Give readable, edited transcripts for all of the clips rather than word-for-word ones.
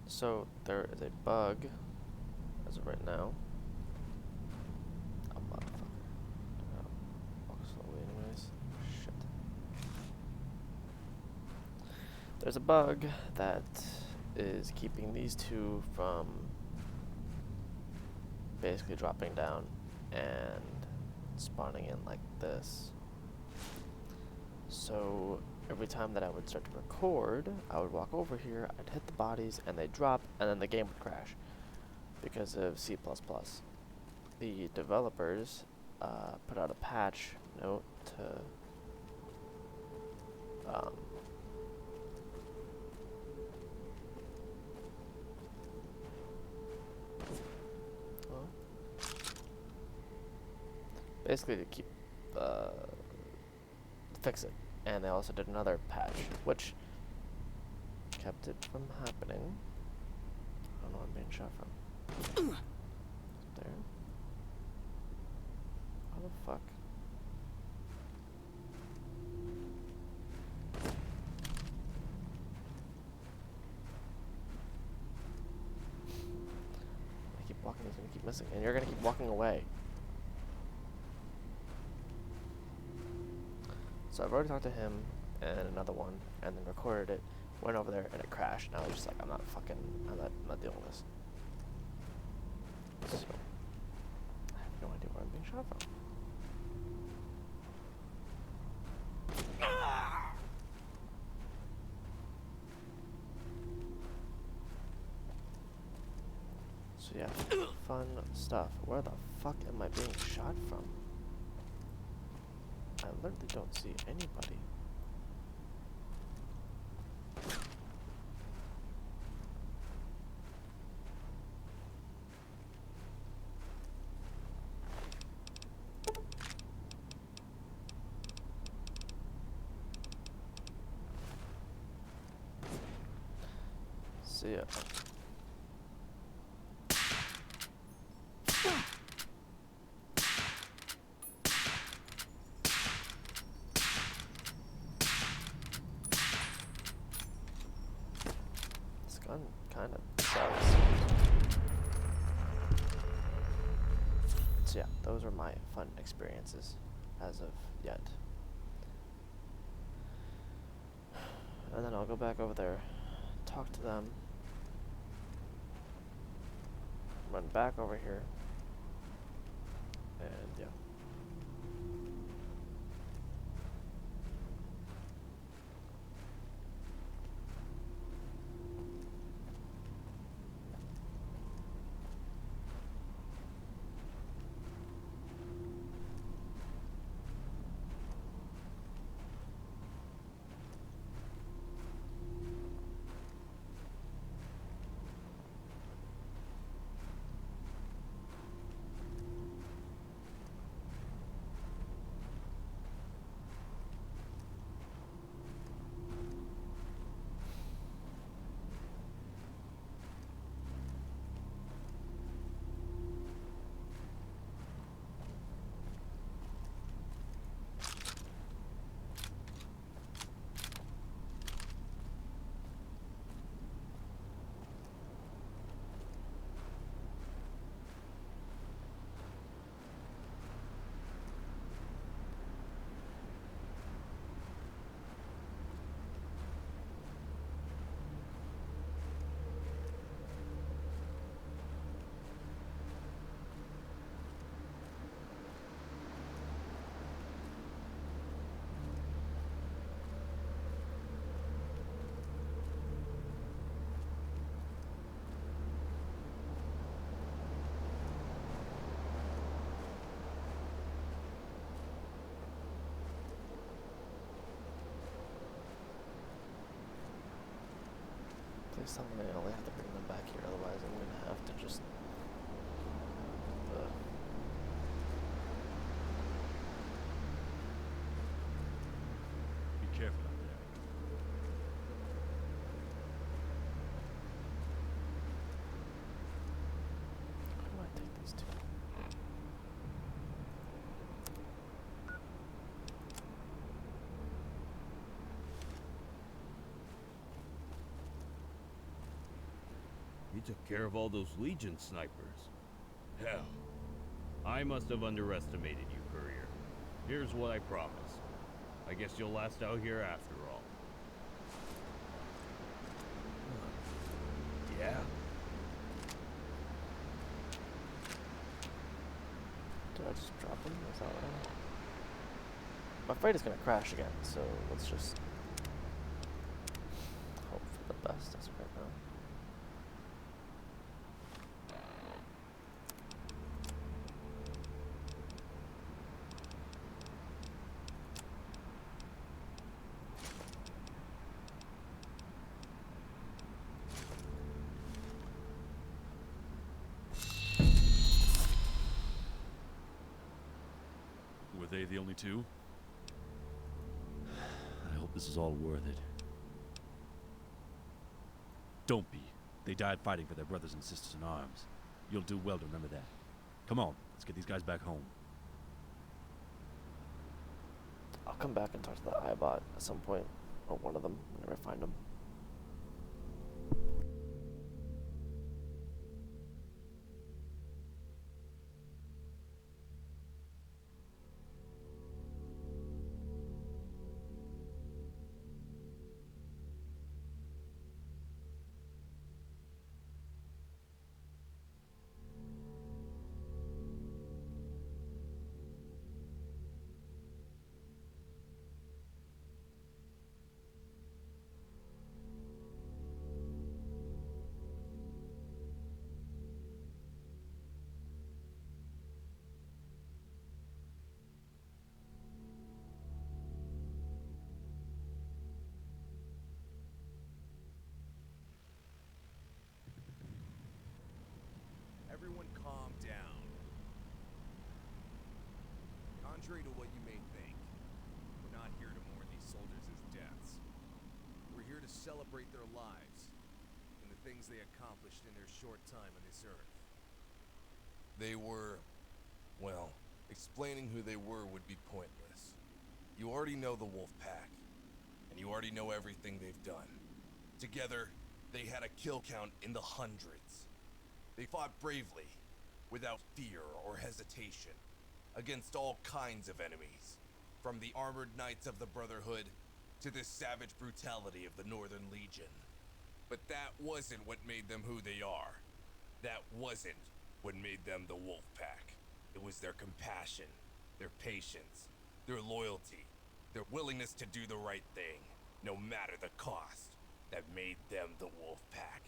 So there is a bug as of right now. Oh motherfucker. Walk slowly anyways. Shit. There's a bug that is keeping these two from basically dropping down and spawning in like this. So every time that I would start to record, I would walk over here, I'd hit the bodies, and they'd drop, and then the game would crash because of C++. The developers put out a patch note to well, basically to keep fix it. And they also did another patch, which kept it from happening. I don't know where I'm being shot from. There. How the fuck? I keep walking, he's gonna keep missing. And you're gonna keep walking away. So I've already talked to him and another one, and then recorded it, went over there, and it crashed. And I was just like, I'm not dealing with this. So, I have no idea where I'm being shot from. So yeah, fun stuff. Where the fuck am I being shot from? I literally don't see anybody. See ya. This gun kind of sucks. So yeah, those are my fun experiences as of yet. And then I'll go back over there, talk to them, run back over here, and yeah. Please tell me I only have to bring them back here, otherwise I'm gonna have to just... Be careful out there. Where do I take these two? He took care of all those Legion snipers. Hell, I must have underestimated you, Courier. Here's what I promise. I guess you'll last out here after all. Yeah. Did I just drop him? Is that what my fight is gonna crash again, so let's just hope for the best as of right now. Were they the only two? I hope this is all worth it. Don't be. They died fighting for their brothers and sisters in arms. You'll do well to remember that. Come on, let's get these guys back home. I'll come back and talk to the Eyebot at some point, or one of them, whenever I find them. Everyone calm down. Contrary to what you may think, we're not here to mourn these soldiers' deaths. We're here to celebrate their lives and the things they accomplished in their short time on this earth. They were, well, explaining who they were would be pointless. You already know the Wolfpack, and you already know everything they've done. Together, they had a kill count in the hundreds. They fought bravely, without fear or hesitation, against all kinds of enemies, from the armored knights of the Brotherhood to the savage brutality of the Northern Legion. But that wasn't what made them who they are. That wasn't what made them the Wolfpack. It was their compassion, their patience, their loyalty, their willingness to do the right thing, no matter the cost, that made them the Wolfpack.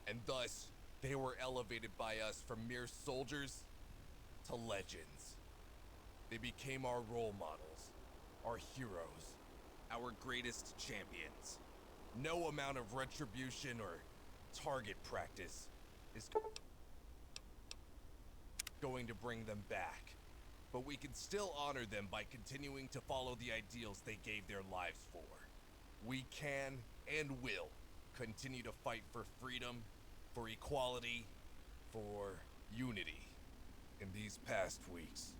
And thus, they were elevated by us from mere soldiers to legends. They became our role models, our heroes, our greatest champions. No amount of retribution or target practice is going to bring them back. But we can still honor them by continuing to follow the ideals they gave their lives for. We can and will continue to fight for freedom, for equality, for unity. In these past weeks,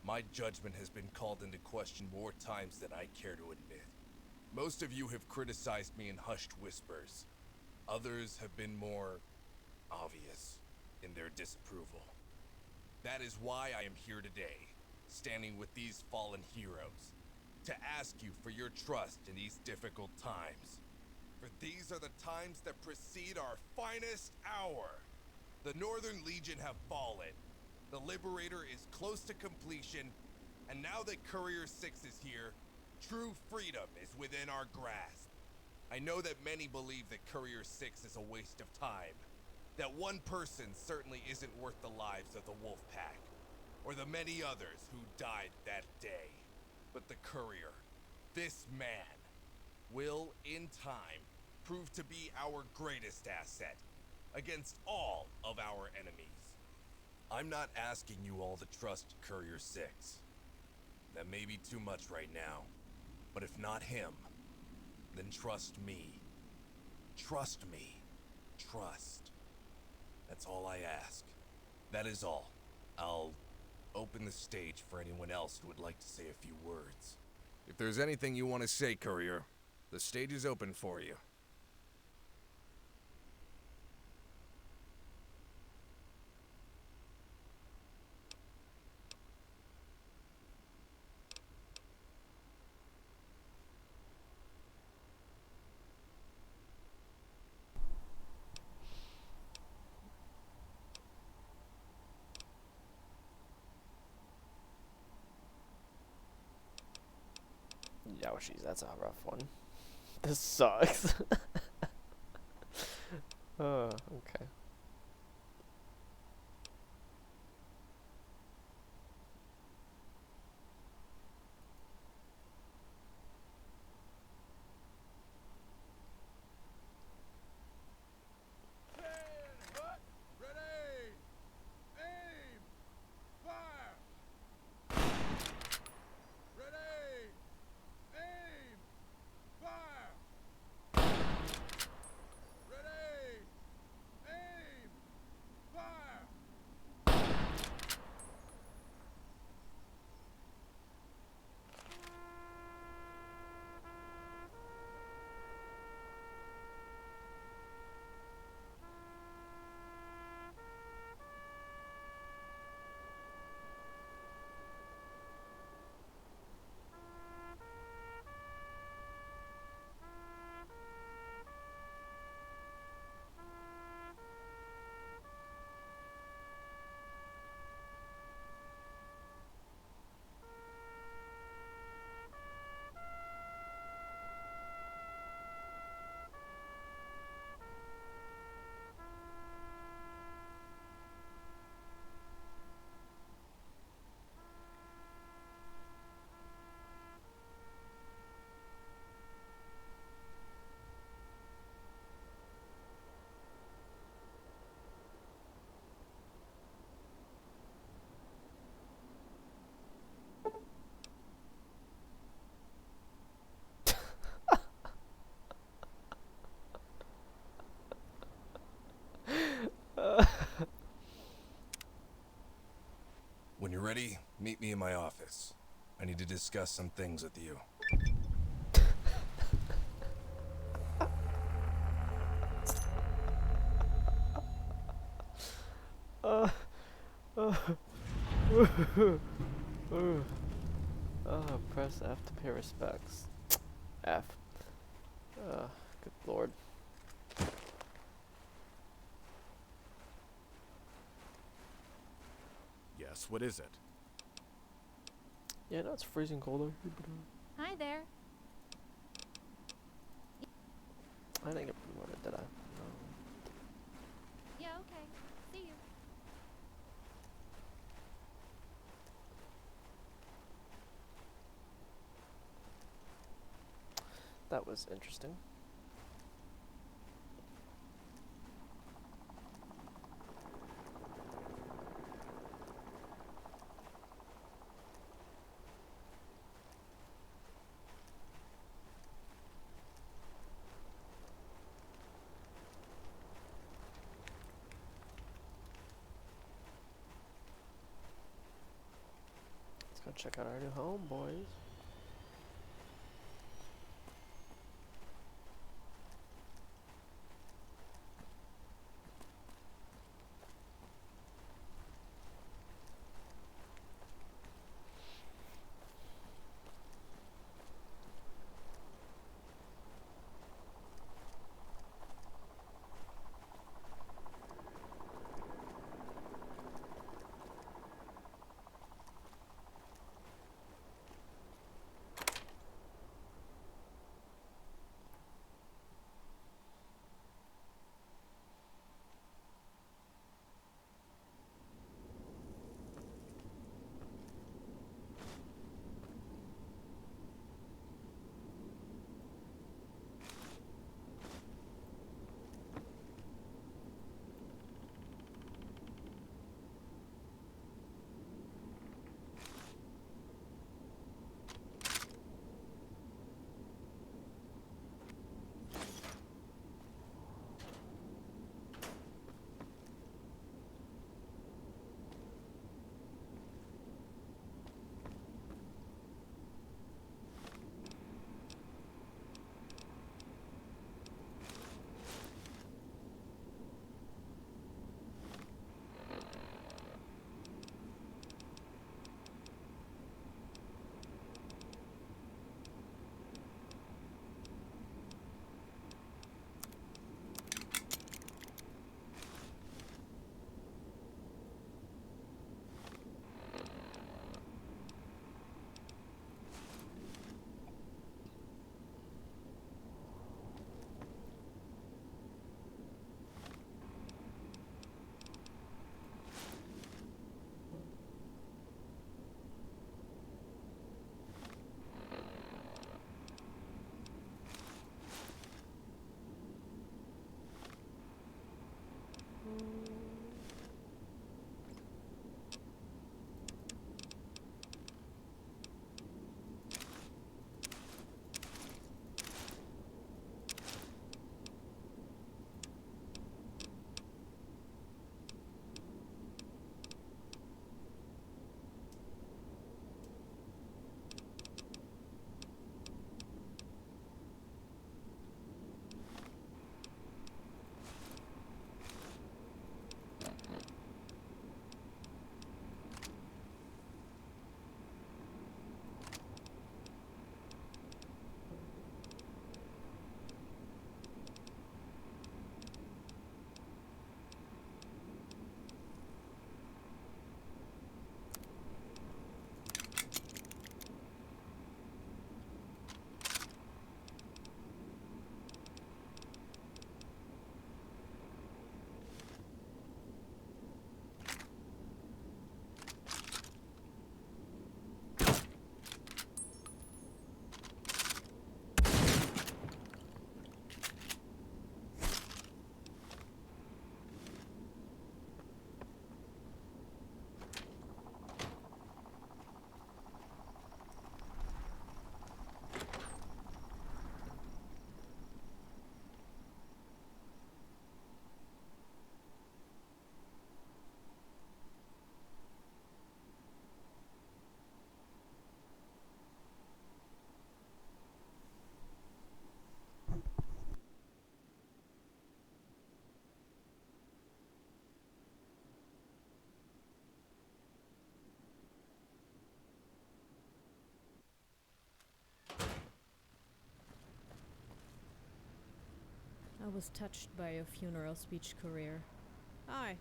my judgment has been called into question more times than I care to admit. Most of you have criticized me in hushed whispers. Others have been more obvious in their disapproval. That is why I am here today, standing with these fallen heroes, to ask you for your trust in these difficult times. For these are the times that precede our finest hour. The Northern Legion have fallen. The Liberator is close to completion, and now that Courier 6 is here, true freedom is within our grasp. I know that many believe that Courier 6 is a waste of time, that one person certainly isn't worth the lives of the Wolfpack, or the many others who died that day. But the Courier, this man, will, in time, prove to be our greatest asset against all of our enemies. I'm not asking you all to trust Courier 6. That may be too much right now, but if not him, then trust me. Trust me. Trust. That's all I ask. That is all. I'll open the stage for anyone else who would like to say a few words. If there's anything you want to say, Courier, the stage is open for you. Ouchies, that's a rough one. This sucks. Okay. Ready! Aim! Fire! Ready! Aim! Fire! Ready! Aim! Fire! When you're ready, meet me in my office. I need to discuss some things with you. Press F to pay respects. F. Good lord. Yes, what is it? Yeah, no, it's freezing cold over here, but Hi there. I didn't get promoted, did I? No. Yeah, okay. See you. That was interesting. Let's go check out our new home, boys. was touched by your funeral speech career. Hi.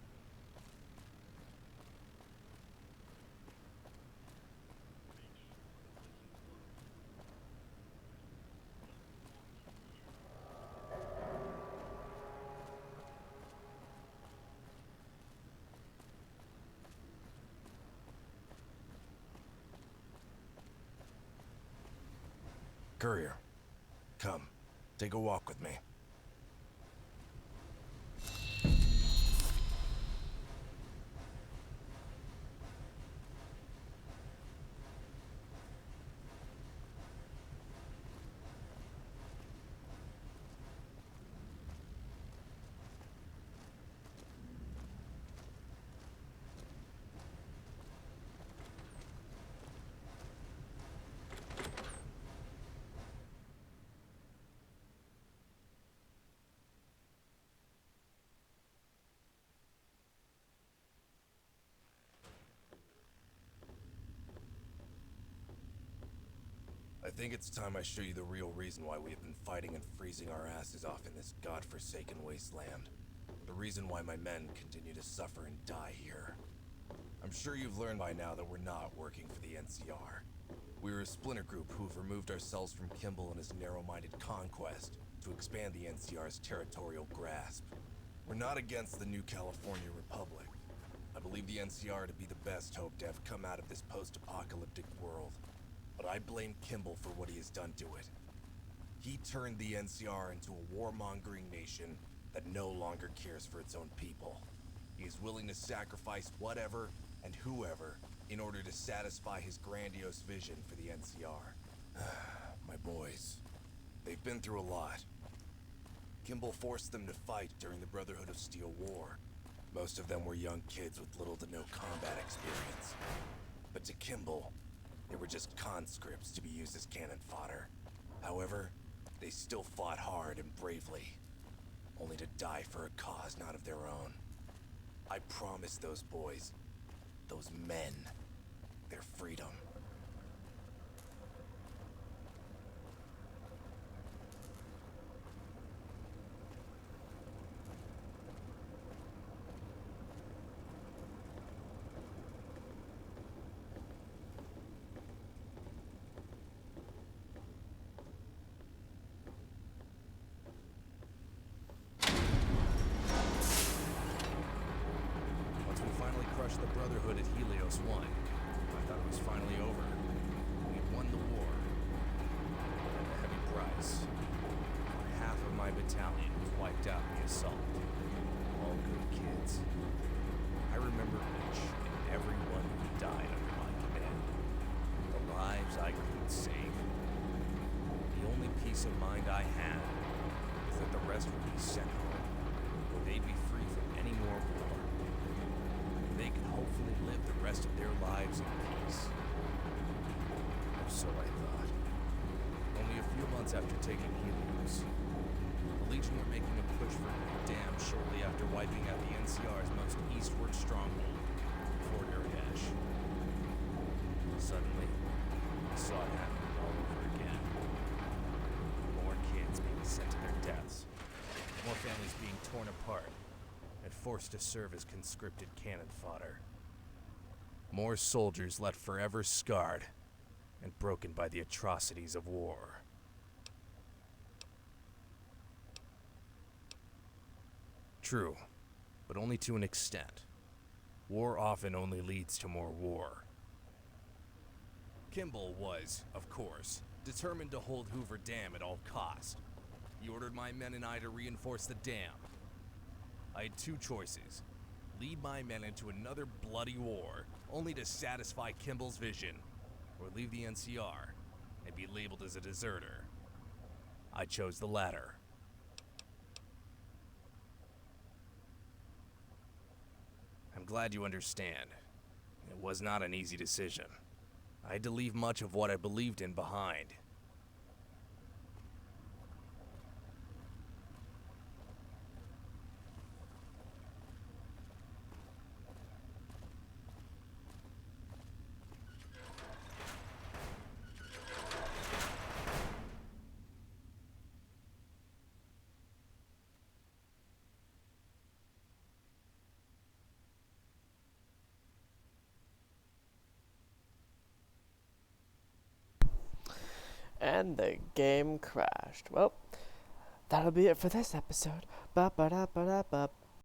Courier, come. Take a walk with me. I think it's time I show you the real reason why we have been fighting and freezing our asses off in this godforsaken wasteland. The reason why my men continue to suffer and die here. I'm sure you've learned by now that we're not working for the NCR. We're a splinter group who've removed ourselves from Kimball and his narrow-minded conquest to expand the NCR's territorial grasp. We're not against the new California Republic. I believe the NCR to be the best hope to have come out of this post-apocalyptic world. But I blame Kimball for what he has done to it. He turned the NCR into a warmongering nation that no longer cares for its own people. He is willing to sacrifice whatever and whoever in order to satisfy his grandiose vision for the NCR. My boys, they've been through a lot. Kimball forced them to fight during the Brotherhood of Steel War. Most of them were young kids with little to no combat experience. But to Kimball, they were just conscripts to be used as cannon fodder. However, they still fought hard and bravely, only to die for a cause not of their own. I promised those boys, those men, their freedom. The Brotherhood at Helios won. I thought it was finally over. We had won the war. At a heavy price. Half of my battalion was wiped out in the assault. All good kids. I remember each and every one who died under my command. The lives I couldn't save. The only peace of mind I had was that the rest would be sent home, where they'd be free from any more war. They could hopefully live the rest of their lives in peace. Or so I thought. Only a few months after taking Helios, the Legion were making a push for Hoover Dam shortly after wiping out the NCR's most eastward stronghold, Fort Iridash. Suddenly, I saw it happening all over again. More kids being sent to their deaths. More families being torn apart and forced to serve as conscripted cannon fodder. More soldiers left forever scarred and broken by the atrocities of war. True, but only to an extent. War often only leads to more war. Kimball was, of course, determined to hold Hoover Dam at all cost. He ordered my men and I to reinforce the dam. I had two choices. Lead my men into another bloody war, only to satisfy Kimball's vision, or leave the NCR and be labeled as a deserter. I chose the latter. I'm glad you understand. It was not an easy decision. I had to leave much of what I believed in behind. and the game crashed. Well, that'll be it for this episode. Ba ba da ba da ba